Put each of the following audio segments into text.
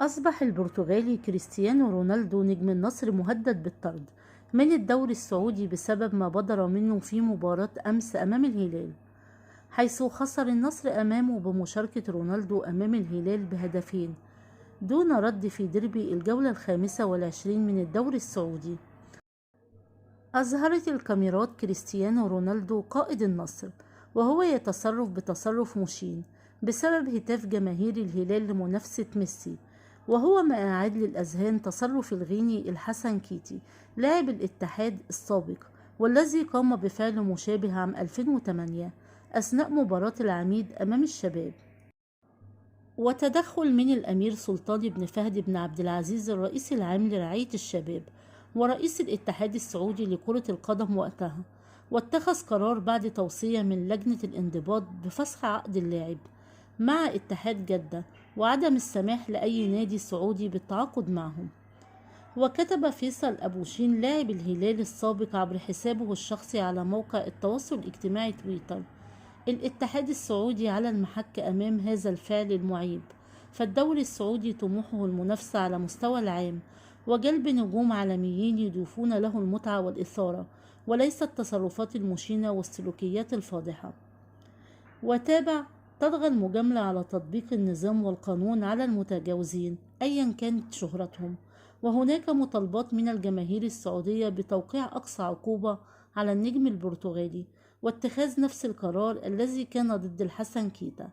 أصبح البرتغالي كريستيانو رونالدو نجم النصر مهدد بالطرد من الدوري السعودي بسبب ما بدر منه في مباراة أمس أمام الهلال، حيث خسر النصر أمامه بمشاركة رونالدو أمام الهلال بهدفين دون رد في ديربي الجولة ال25 من الدوري السعودي. أظهرت الكاميرات كريستيانو رونالدو قائد النصر وهو يتصرف بتصرف مشين بسبب هتاف جماهير الهلال لمنافسة ميسي، وهو ما أعاد للأذهان تصرف الغيني الحسن كيتي لاعب الاتحاد السابق، والذي قام بفعل مشابه عام 2008 أثناء مباراة العميد أمام الشباب. وتدخل من الأمير سلطان بن فهد بن عبد العزيز الرئيس العام لرعاية الشباب ورئيس الاتحاد السعودي لكرة القدم وقتها، واتخذ قرار بعد توصية من لجنة الانضباط بفسخ عقد اللاعب مع اتحاد جدة وعدم السماح لأي نادي سعودي بالتعاقد معهم. وكتب فيصل أبو شين لاعب الهلال السابق عبر حسابه الشخصي على موقع التواصل الاجتماعي تويتر: الاتحاد السعودي على المحك أمام هذا الفعل المعيب، فالدوري السعودي طموحه المنافسة على مستوى العام وجلب نجوم عالميين يضيفون له المتعة والإثارة، وليس التصرفات المشينة والسلوكيات الفاضحة. وتابع: تطغى المجاملة على تطبيق النظام والقانون على المتجاوزين أيا كانت شهرتهم، وهناك مطالبات من الجماهير السعودية بتوقيع أقصى عقوبة على النجم البرتغالي واتخاذ نفس القرار الذي كان ضد الحسن كيتا.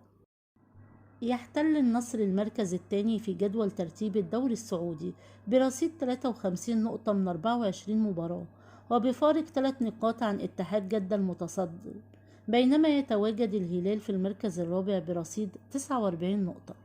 يحتل النصر المركز الثاني في جدول ترتيب الدوري السعودي برصيد 53 نقطة من 24 مباراة، وبفارق 3 نقاط عن اتحاد جدة المتصدر، بينما يتواجد الهلال في المركز الرابع برصيد 49 نقطة.